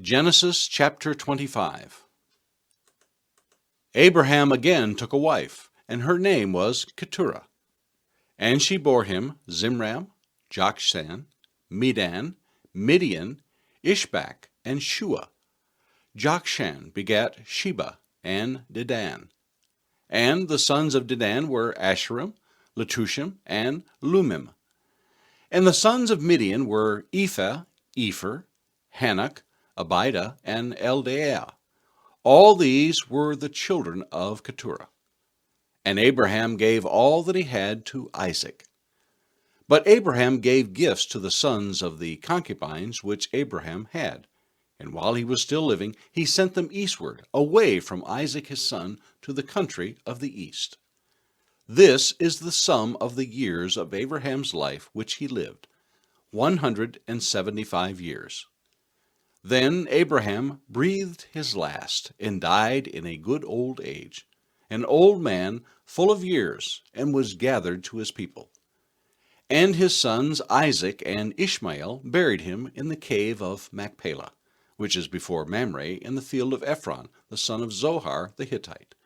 Genesis chapter 25. Abraham again took a wife, and her name was Keturah. And she bore him Zimram, Jokshan, Medan, Midian, Ishbak, and Shua. Jokshan begat Sheba and Dedan. And the sons of Dedan were Asherim, Letushim, and Lumim. And the sons of Midian were Ephah, Epher, Hanok, Abida, and Eldaah. All these were the children of Keturah. And Abraham gave all that he had to Isaac. But Abraham gave gifts to the sons of the concubines which Abraham had. And while he was still living, he sent them eastward, away from Isaac his son, to the country of the east. This is the sum of the years of Abraham's life which he lived, 175 years. Then Abraham breathed his last, and died in a good old age, an old man full of years, and was gathered to his people. And his sons Isaac and Ishmael buried him in the cave of Machpelah, which is before Mamre, in the field of Ephron, the son of Zohar the Hittite,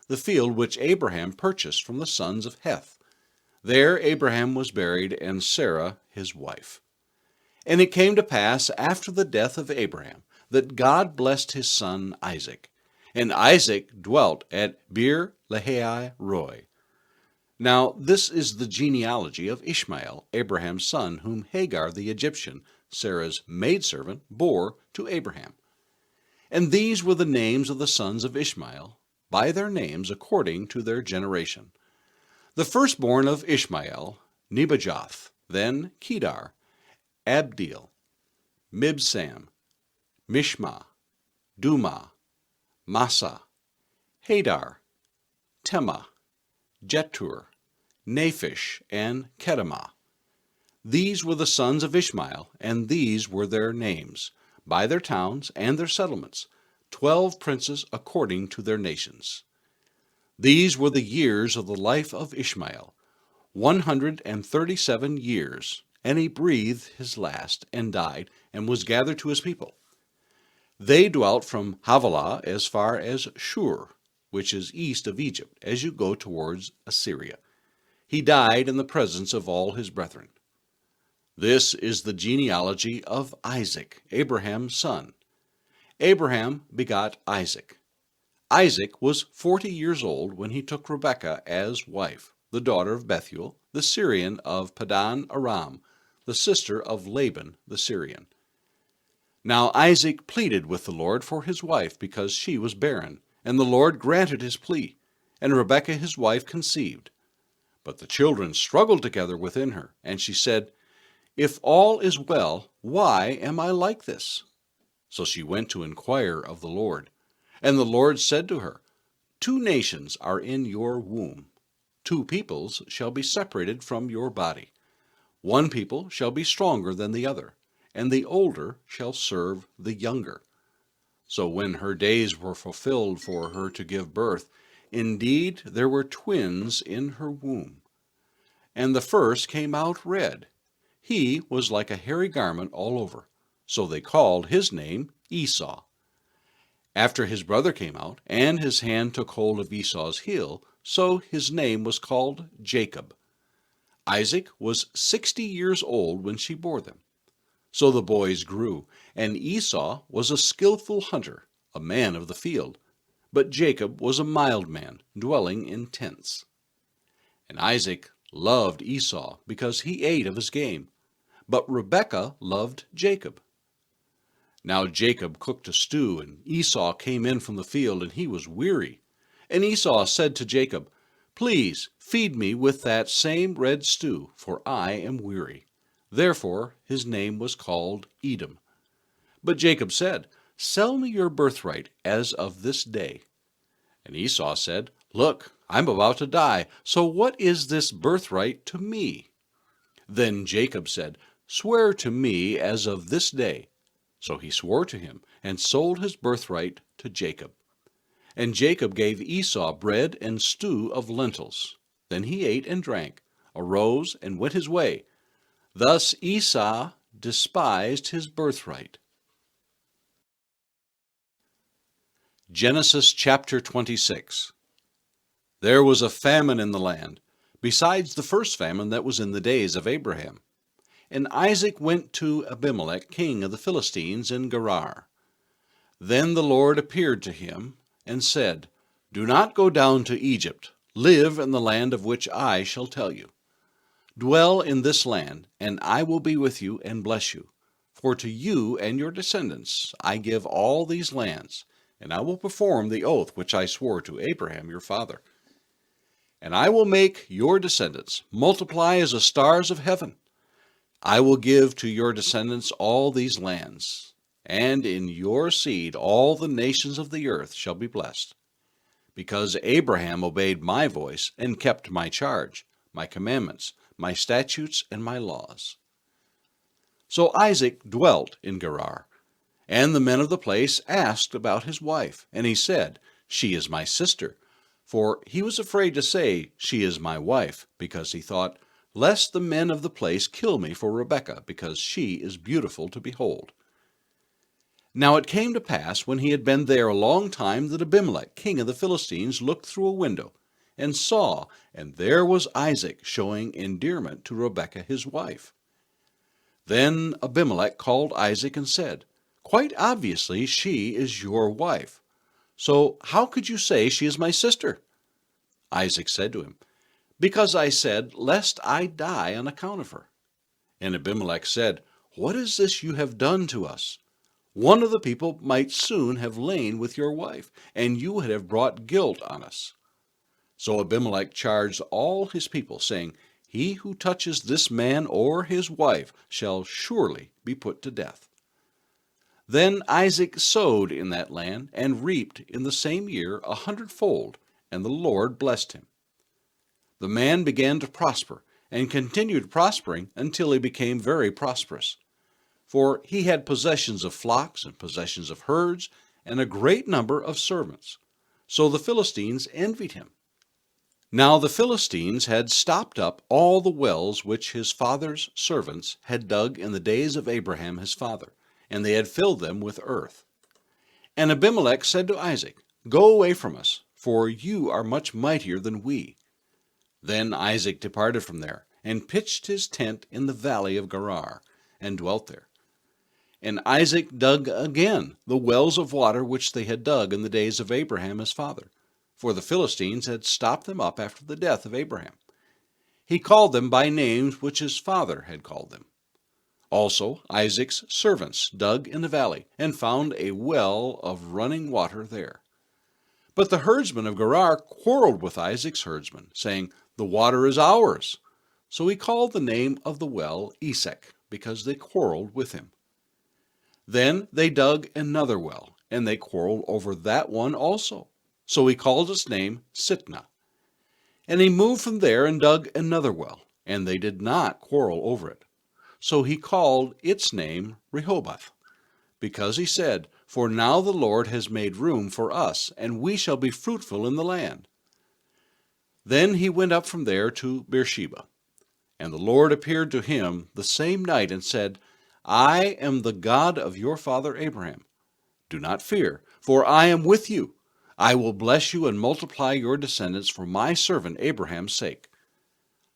the field which Abraham purchased from the sons of Heth. There Abraham was buried, and Sarah his wife. And it came to pass after the death of Abraham that God blessed his son Isaac. And Isaac dwelt at Beer Lahai Roi. Now this is the genealogy of Ishmael, Abraham's son, whom Hagar the Egyptian, Sarah's maidservant, bore to Abraham. And these were the names of the sons of Ishmael, by their names according to their generation. The firstborn of Ishmael, Nebajoth, then Kedar, Abdeel, Mibsam, Mishma, Duma, Massa, Hadar, Tema, Jetur, Naphish, and Kedemah. These were the sons of Ishmael, and these were their names, by their towns and their settlements, 12 princes according to their nations. These were the years of the life of Ishmael, 137 years, and he breathed his last, and died, and was gathered to his people. They dwelt from Havilah as far as Shur, which is east of Egypt, as you go towards Assyria. He died in the presence of all his brethren. This is the genealogy of Isaac, Abraham's son. Abraham begot Isaac. Isaac was 40 years old when he took Rebekah as wife, the daughter of Bethuel, the Syrian of Padan Aram, the sister of Laban the Syrian. Now Isaac pleaded with the Lord for his wife, because she was barren, and the Lord granted his plea, and Rebekah his wife conceived. But the children struggled together within her, and she said, "If all is well, why am I like this?" So she went to inquire of the Lord. And the Lord said to her, "Two nations are in your womb. 2 peoples shall be separated from your body. One people shall be stronger than the other, and the older shall serve the younger." So when her days were fulfilled for her to give birth, indeed there were twins in her womb. And the first came out red. He was like a hairy garment all over. So they called his name Esau. After his brother came out, and his hand took hold of Esau's heel, so his name was called Jacob. Isaac was 60 years old when she bore them. So the boys grew, and Esau was a skillful hunter, a man of the field, but Jacob was a mild man, dwelling in tents. And Isaac loved Esau, because he ate of his game, but Rebekah loved Jacob. Now Jacob cooked a stew, and Esau came in from the field, and he was weary. And Esau said to Jacob, "Please feed me with that same red stew, for I am weary." Therefore his name was called Edom. But Jacob said, "Sell me your birthright as of this day." And Esau said, "Look, I'm about to die, so what is this birthright to me?" Then Jacob said, "Swear to me as of this day." So he swore to him, and sold his birthright to Jacob. And Jacob gave Esau bread and stew of lentils. Then he ate and drank, arose, and went his way. Thus Esau despised his birthright. Genesis chapter 26. There was a famine in the land, besides the first famine that was in the days of Abraham. And Isaac went to Abimelech king of the Philistines in Gerar. Then the Lord appeared to him and said, Do not go down to Egypt. Live in the land of which I shall tell you. Dwell in this land, and I will be with you and bless you. For to you and your descendants I give all these lands, and I will perform the oath which I swore to Abraham your father. And I will make your descendants multiply as the stars of heaven. I will give to your descendants all these lands, and in your seed all the nations of the earth shall be blessed. Because Abraham obeyed my voice and kept my charge, my commandments, my statutes, and my laws. So Isaac dwelt in Gerar, and the men of the place asked about his wife, and he said, She is my sister. For he was afraid to say, She is my wife, because he thought, Lest the men of the place kill me for Rebekah, because she is beautiful to behold. Now it came to pass, when he had been there a long time, that Abimelech king of the Philistines looked through a window, and saw, and there was Isaac showing endearment to Rebekah his wife. Then Abimelech called Isaac and said, Quite obviously she is your wife. So how could you say she is my sister? Isaac said to him, Because I said, Lest I die on account of her. And Abimelech said, What is this you have done to us? One of the people might soon have lain with your wife, and you would have brought guilt on us. So Abimelech charged all his people, saying, He who touches this man or his wife shall surely be put to death. Then Isaac sowed in that land, and reaped in the same year 100-fold, and the Lord blessed him. The man began to prosper, and continued prospering until he became very prosperous. For he had possessions of flocks and possessions of herds, and a great number of servants. So the Philistines envied him. Now the Philistines had stopped up all the wells which his father's servants had dug in the days of Abraham his father, and they had filled them with earth. And Abimelech said to Isaac, Go away from us, for you are much mightier than we. Then Isaac departed from there, and pitched his tent in the valley of Gerar, and dwelt there. And Isaac dug again the wells of water which they had dug in the days of Abraham his father, for the Philistines had stopped them up after the death of Abraham. He called them by names which his father had called them. Also Isaac's servants dug in the valley, and found a well of running water there. But the herdsmen of Gerar quarreled with Isaac's herdsmen, saying, The water is ours. So he called the name of the well Esek, because they quarreled with him. Then they dug another well, and they quarreled over that one also. So he called its name Sitnah. And he moved from there and dug another well, and they did not quarrel over it. So he called its name Rehoboth, because he said, For now the Lord has made room for us, and we shall be fruitful in the land. Then he went up from there to Beersheba. And the Lord appeared to him the same night and said, I am the God of your father Abraham. Do not fear, for I am with you. I will bless you and multiply your descendants for my servant Abraham's sake.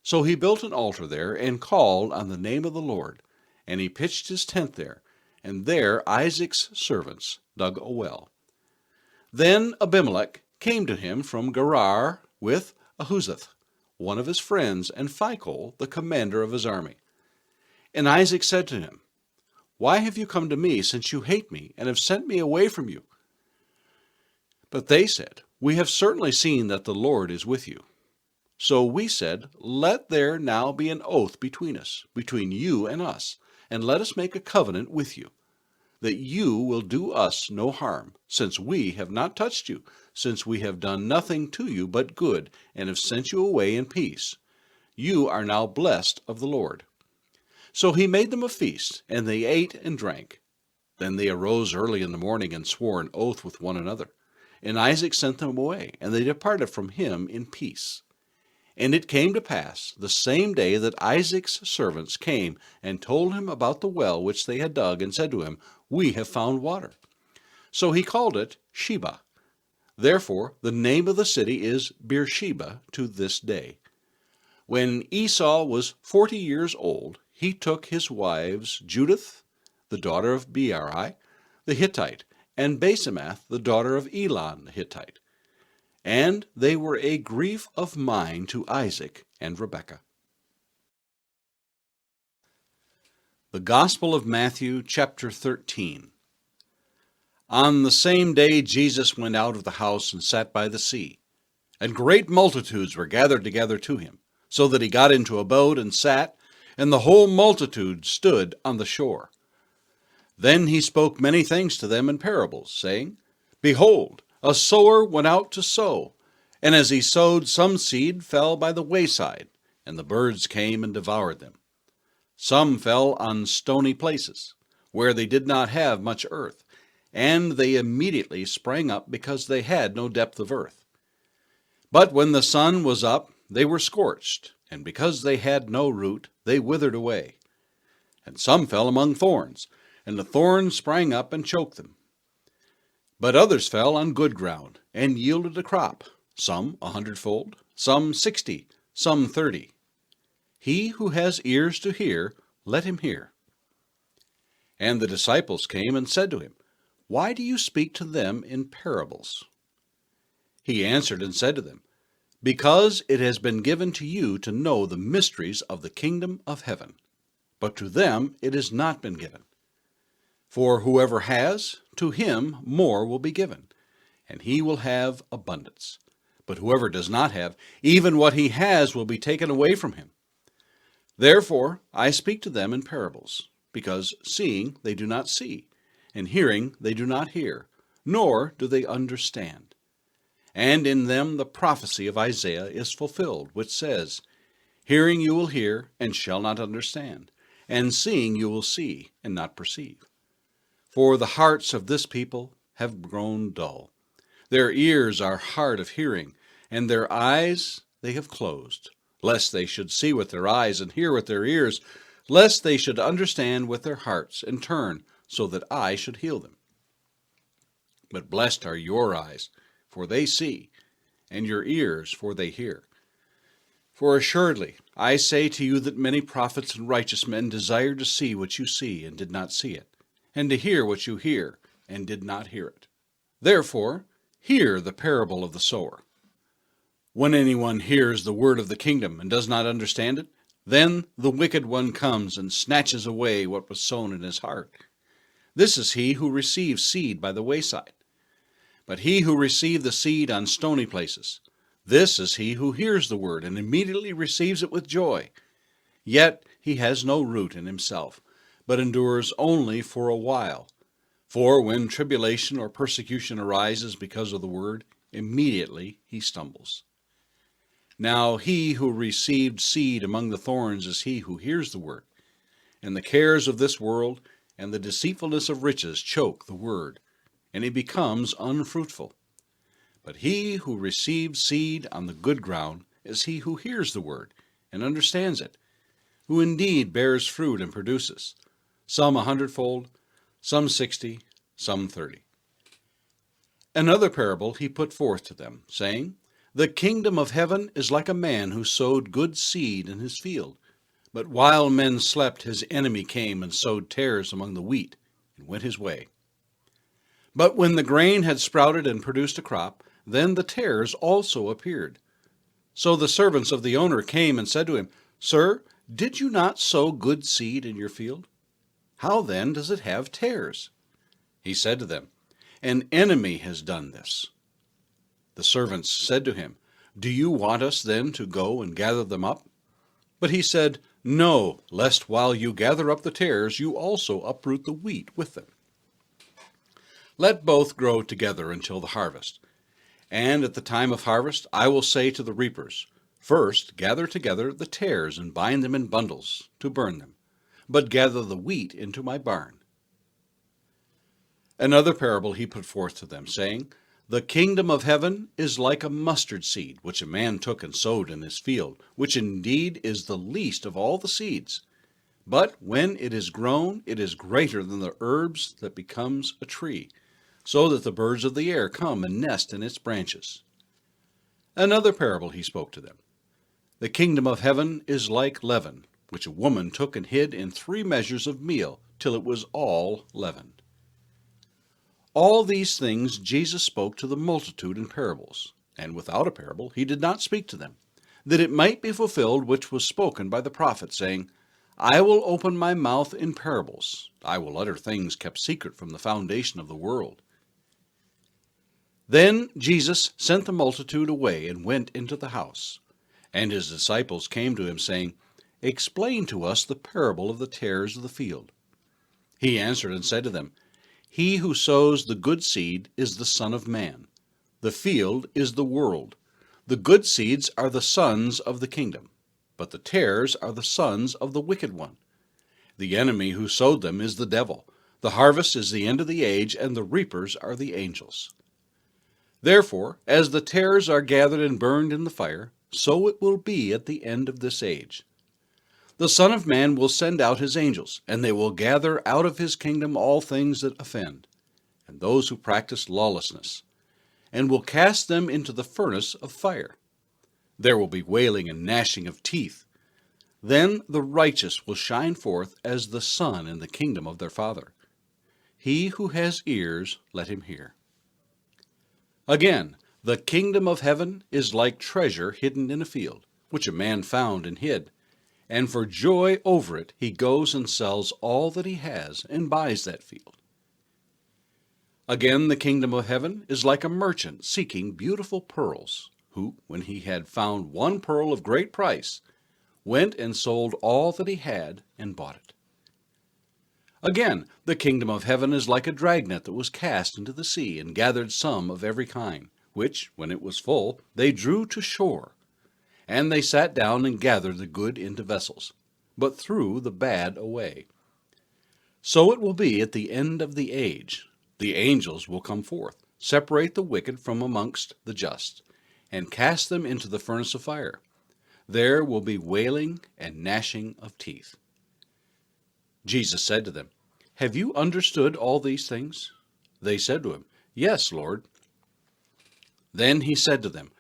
So he built an altar there and called on the name of the Lord, and he pitched his tent there, and there Isaac's servants dug a well. Then Abimelech came to him from Gerar with Ahuzzath, one of his friends, and Phicol, the commander of his army. And Isaac said to him, Why have you come to me, since you hate me, and have sent me away from you? But they said, We have certainly seen that the Lord is with you. So we said, Let there now be an oath between us, between you and us, and let us make a covenant with you, that you will do us no harm, since we have not touched you, since we have done nothing to you but good, and have sent you away in peace. You are now blessed of the Lord. So he made them a feast, and they ate and drank. Then they arose early in the morning and swore an oath with one another. And Isaac sent them away, and they departed from him in peace. And it came to pass the same day that Isaac's servants came and told him about the well which they had dug, and said to him, We have found water. So he called it Sheba, Therefore the name of the city is Beersheba to this day. When Esau was 40 years old, he took his wives Judith, the daughter of Beeri, the Hittite, and Basemath, the daughter of Elon the Hittite. And they were a grief of mind to Isaac and Rebekah. The Gospel of Matthew, chapter 13. On the same day Jesus went out of the house and sat by the sea, and great multitudes were gathered together to him, so that he got into a boat and sat, and the whole multitude stood on the shore. Then he spoke many things to them in parables, saying, Behold, a sower went out to sow, and as he sowed, some seed fell by the wayside, and the birds came and devoured them. Some fell on stony places, where they did not have much earth, and they immediately sprang up because they had no depth of earth. But when the sun was up, they were scorched, and because they had no root, they withered away. And some fell among thorns, and the thorns sprang up and choked them. But others fell on good ground, and yielded a crop, some 100-fold, some 60, some 30. He who has ears to hear, let him hear. And the disciples came and said to him, Why do you speak to them in parables? He answered and said to them, Because it has been given to you to know the mysteries of the kingdom of heaven, but to them it has not been given. For whoever has, to him more will be given, and he will have abundance. But whoever does not have, even what he has will be taken away from him. Therefore I speak to them in parables, because seeing they do not see, and hearing they do not hear, nor do they understand. And in them the prophecy of Isaiah is fulfilled, which says, Hearing you will hear, and shall not understand, and seeing you will see, and not perceive. For the hearts of this people have grown dull. Their ears are hard of hearing, and their eyes they have closed, lest they should see with their eyes and hear with their ears, lest they should understand with their hearts and turn, so that I should heal them. But blessed are your eyes, for they see, and your ears, for they hear. For assuredly I say to you that many prophets and righteous men desired to see what you see, and did not see it, and to hear what you hear, and did not hear it. Therefore hear the parable of the sower. When anyone hears the word of the kingdom and does not understand it, then the wicked one comes and snatches away what was sown in his heart. This is he who receives seed by the wayside. But he who received the seed on stony places, this is he who hears the word and immediately receives it with joy. Yet he has no root in himself, but endures only for a while. For when tribulation or persecution arises because of the word, immediately he stumbles. Now he who received seed among the thorns is he who hears the word, and the cares of this world and the deceitfulness of riches choke the word, and it becomes unfruitful. But he who receives seed on the good ground is he who hears the word and understands it, who indeed bears fruit and produces, some 100-fold, some 60, some 30. Another parable he put forth to them, saying, The kingdom of heaven is like a man who sowed good seed in his field. But while men slept, his enemy came and sowed tares among the wheat, and went his way. But when the grain had sprouted and produced a crop, then the tares also appeared. So the servants of the owner came and said to him, Sir, did you not sow good seed in your field? How then does it have tares? He said to them, An enemy has done this. The servants said to him, Do you want us then to go and gather them up? But he said, No, lest while you gather up the tares, you also uproot the wheat with them. Let both grow together until the harvest. And at the time of harvest I will say to the reapers, First gather together the tares and bind them in bundles to burn them, but gather the wheat into my barn. Another parable he put forth to them, saying, The kingdom of heaven is like a mustard seed, which a man took and sowed in his field, which indeed is the least of all the seeds. But when it is grown, it is greater than the herbs that becomes a tree, so that the birds of the air come and nest in its branches. Another parable he spoke to them. The kingdom of heaven is like leaven, which a woman took and hid in 3 measures of meal, till it was all leavened. All these things Jesus spoke to the multitude in parables, and without a parable he did not speak to them, that it might be fulfilled which was spoken by the prophet, saying, I will open my mouth in parables, I will utter things kept secret from the foundation of the world. Then Jesus sent the multitude away and went into the house. And his disciples came to him, saying, Explain to us the parable of the tares of the field. He answered and said to them, He who sows the good seed is the Son of Man. The field is the world. The good seeds are the sons of the kingdom, but the tares are the sons of the wicked one. The enemy who sowed them is the devil. The harvest is the end of the age, and the reapers are the angels. Therefore, as the tares are gathered and burned in the fire, so it will be at the end of this age. The Son of Man will send out his angels, and they will gather out of his kingdom all things that offend, and those who practice lawlessness, and will cast them into the furnace of fire. There will be wailing and gnashing of teeth. Then the righteous will shine forth as the sun in the kingdom of their Father. He who has ears, let him hear. Again, the kingdom of heaven is like treasure hidden in a field, which a man found and hid. And for joy over it he goes and sells all that he has and buys that field. Again, the kingdom of heaven is like a merchant seeking beautiful pearls, who, when he had found one pearl of great price, went and sold all that he had and bought it. Again, the kingdom of heaven is like a dragnet that was cast into the sea and gathered some of every kind, which, when it was full, they drew to shore. And they sat down and gathered the good into vessels, but threw the bad away. So it will be at the end of the age. The angels will come forth, separate the wicked from amongst the just, and cast them into the furnace of fire. There will be wailing and gnashing of teeth. Jesus said to them, Have you understood all these things? They said to him, Yes, Lord. Then he said to them,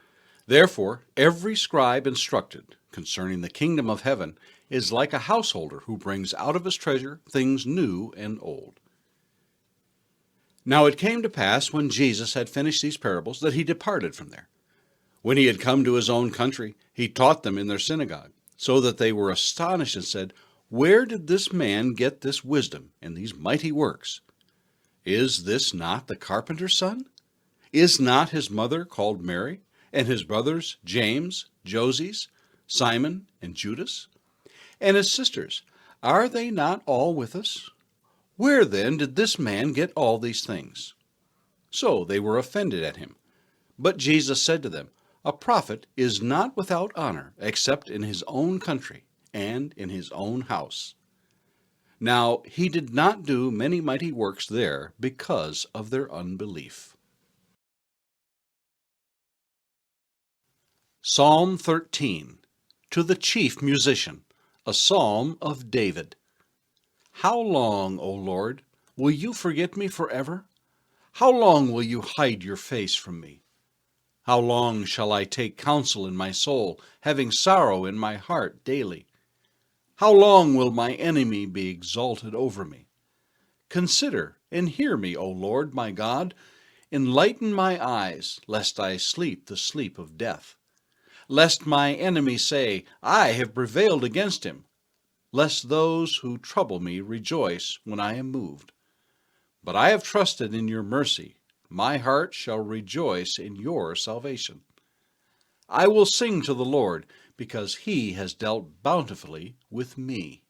Therefore every scribe instructed concerning the kingdom of heaven is like a householder who brings out of his treasure things new and old. Now it came to pass, when Jesus had finished these parables, that he departed from there. When he had come to his own country, he taught them in their synagogue, so that they were astonished and said, Where did this man get this wisdom and these mighty works? Is this not the carpenter's son? Is not his mother called Mary, and his brothers James, Joses, Simon, and Judas? And his sisters, are they not all with us? Where then did this man get all these things? So they were offended at him. But Jesus said to them, A prophet is not without honor, except in his own country and in his own house. Now he did not do many mighty works there because of their unbelief. Psalm 13, to the chief musician, a psalm of David. How long, O Lord, will you forget me forever? How long will you hide your face from me? How long shall I take counsel in my soul, having sorrow in my heart daily? How long will my enemy be exalted over me? Consider and hear me, O Lord my God. Enlighten my eyes, lest I sleep the sleep of death. Lest my enemy say, I have prevailed against him. Lest those who trouble me rejoice when I am moved. But I have trusted in your mercy. My heart shall rejoice in your salvation. I will sing to the Lord, because he has dealt bountifully with me.